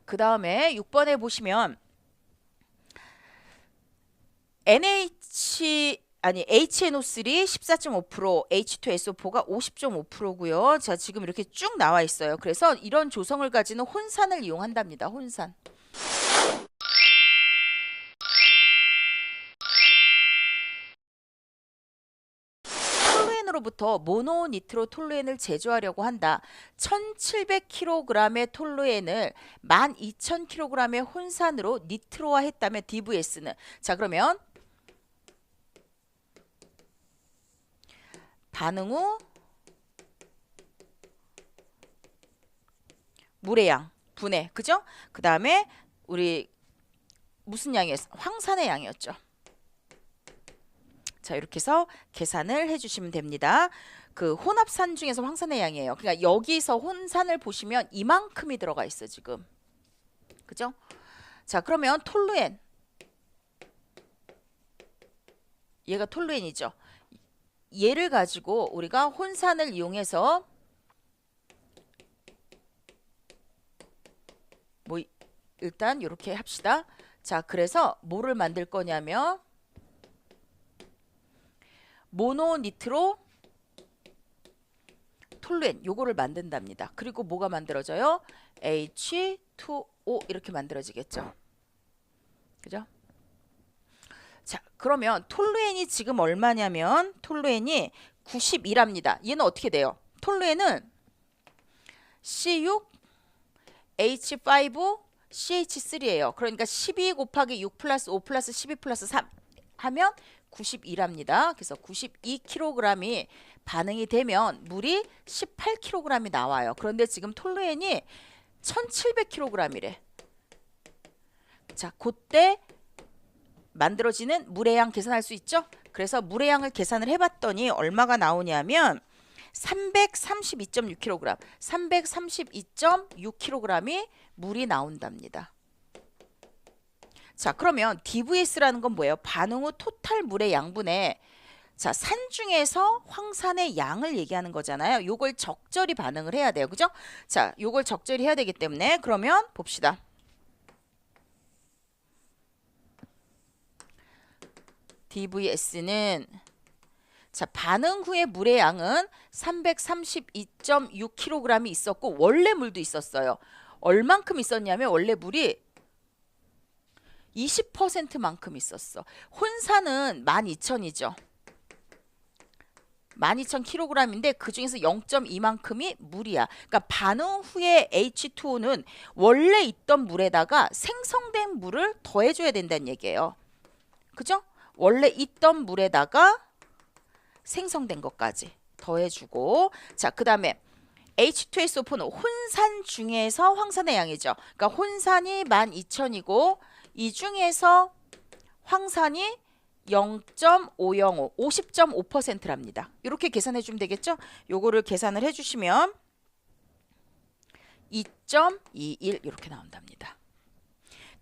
그 다음에 6번에 보시면 HNO3 14.5%, H2SO4가 50.5%고요. 자, 지금 이렇게 쭉 나와 있어요. 그래서 이런 조성을 가지는 혼산을 이용한답니다. 혼산. 톨루엔으로부터 모노니트로톨루엔을 제조하려고 한다. 1700kg의 톨루엔을 12,000kg의 혼산으로 니트로화했다면 DVS는, 자, 그러면 반응 후 물의 양, 분해, 그죠? 그 다음에 우리 무슨 양이었어? 황산의 양이었죠. 자, 이렇게 해서 계산을 해주시면 됩니다. 그 혼합산 중에서 황산의 양이에요. 그러니까 여기서 혼산을 보시면 이만큼이 들어가 있어 지금. 그죠? 자, 그러면 톨루엔, 얘가 톨루엔이죠. 얘를 가지고 우리가 혼산을 이용해서 뭐 일단 이렇게 합시다. 자, 그래서 뭐를 만들 거냐면 모노니트로 톨루엔 요거를 만든답니다. 그리고 뭐가 만들어져요? H2O 이렇게 만들어지겠죠. 그죠? 자, 그러면 톨루엔이 지금 얼마냐면 톨루엔이 92랍니다. 얘는 어떻게 돼요? 톨루엔은 C6 H5 CH3예요. 그러니까 12 곱하기 6 플러스 5 플러스 12 플러스 3 하면 92랍니다. 그래서 92kg이 반응이 되면 물이 18kg이 나와요. 그런데 지금 톨루엔이 1700kg이래. 자, 그때 만들어지는 물의 양 계산할 수 있죠? 그래서 물의 양을 계산을 해봤더니 얼마가 나오냐면 332.6kg, 332.6kg이 물이 나온답니다. 자, 그러면 DVS라는 건 뭐예요? 반응 후 토탈 물의 양분에, 자, 산 중에서 황산의 양을 얘기하는 거잖아요. 요걸 적절히 반응을 해야 돼요. 그죠? 자, 요걸 적절히 해야 되기 때문에 그러면 봅시다. DVS는, 자, 반응 후의 물의 양은 332.6kg이 있었고 원래 물도 있었어요. 얼만큼 있었냐면 원래 물이 20%만큼 있었어. 혼산은 12,000이죠. 12,000kg인데 그 중에서 0.2만큼이 물이야. 그러니까 반응 후에 H2O는 원래 있던 물에다가 생성된 물을 더해줘야 된다는 얘기예요. 그죠? 원래 있던 물에다가 생성된 것까지 더해주고, 자, 그 다음에 H2SO4는 혼산 중에서 황산의 양이죠. 그러니까 혼산이 12,000이고 이 중에서 황산이 0.505, 50.5%랍니다. 이렇게 계산해 주면 되겠죠? 요거를 계산을 해주시면 2.21 이렇게 나온답니다.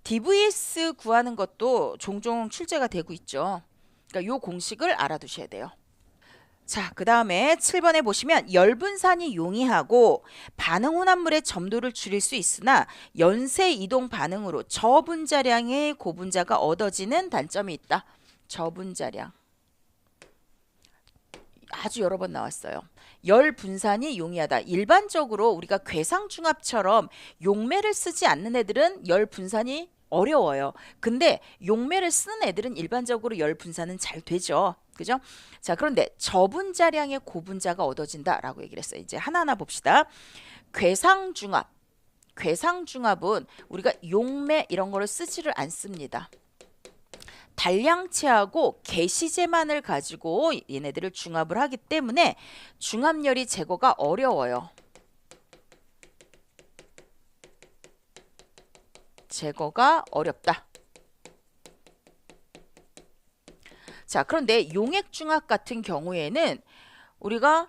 DVS 구하는 것도 종종 출제가 되고 있죠. 그러니까 요 공식을 알아두셔야 돼요. 자, 그 다음에 7번에 보시면 열분산이 용이하고 반응 혼합물의 점도를 줄일 수 있으나 연쇄 이동 반응으로 저분자량의 고분자가 얻어지는 단점이 있다. 저분자량. 아주 여러 번 나왔어요. 열 분산이 용이하다. 일반적으로 우리가 괴상중합처럼 용매를 쓰지 않는 애들은 열 분산이 어려워요. 근데 용매를 쓰는 애들은 일반적으로 열 분산은 잘 되죠. 그죠? 자, 그런데 저분자량의 고분자가 얻어진다라고 얘기를 했어요. 이제 하나하나 봅시다. 괴상중합. 괴상중합은 우리가 용매 이런 거를 쓰지를 않습니다. 단량체하고 개시제만을 가지고 얘네들을 중합을 하기 때문에 중합열이 제거가 어려워요. 제거가 어렵다. 자, 그런데 용액중합 같은 경우에는 우리가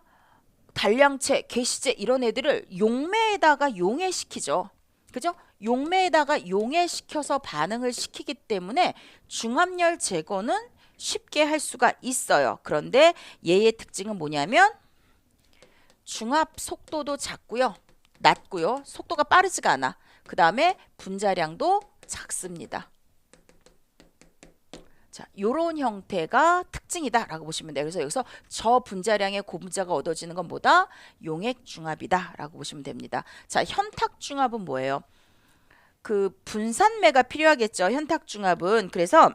단량체, 개시제 이런 애들을 용매에다가 용해시키죠. 그죠? 용매에다가 용해시켜서 반응을 시키기 때문에 중합열 제거는 쉽게 할 수가 있어요. 그런데 얘의 특징은 뭐냐면 중합 속도도 낮고요. 속도가 빠르지가 않아. 그 다음에 분자량도 작습니다. 자, 요런 형태가 특징이다라고 보시면 돼요. 그래서 여기서 저 분자량의 고분자가 얻어지는 건 뭐다? 용액중합이다라고 보시면 됩니다. 자, 현탁중합은 뭐예요? 그 분산매가 필요하겠죠. 현탁중합은. 그래서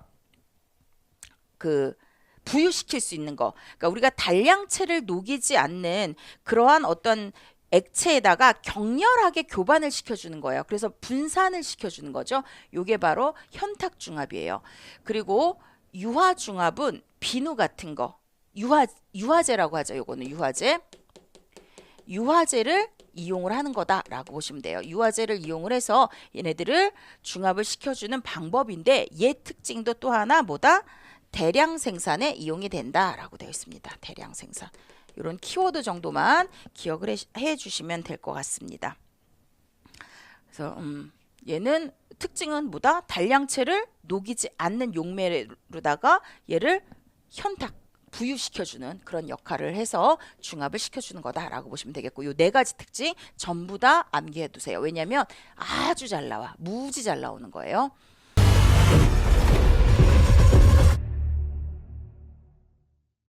그 부유시킬 수 있는 거. 그러니까 우리가 단량체를 녹이지 않는 그러한 어떤 액체에다가 격렬하게 교반을 시켜주는 거예요. 그래서 분산을 시켜주는 거죠. 요게 바로 현탁중합이에요. 그리고 유화중합은 비누 같은 거, 유화제라고 하죠. 요거는 유화제. 유화제를 이용을 하는 거다라고 보시면 돼요. 유화제를 이용을 해서 얘네들을 중합을 시켜주는 방법인데 얘 특징도 또 하나 뭐다? 대량 생산에 이용이 된다라고 되어 있습니다. 대량 생산. 이런 키워드 정도만 기억을 해 주시면 될 것 같습니다. 그래서 얘는 특징은 뭐다? 단량체를 녹이지 않는 용매로다가 얘를 현탁 부유시켜주는 그런 역할을 해서 중합을 시켜주는 거다라고 보시면 되겠고, 요 네 가지 특징 전부 다 암기해 두세요. 왜냐하면 아주 잘 나와, 무지 잘 나오는 거예요.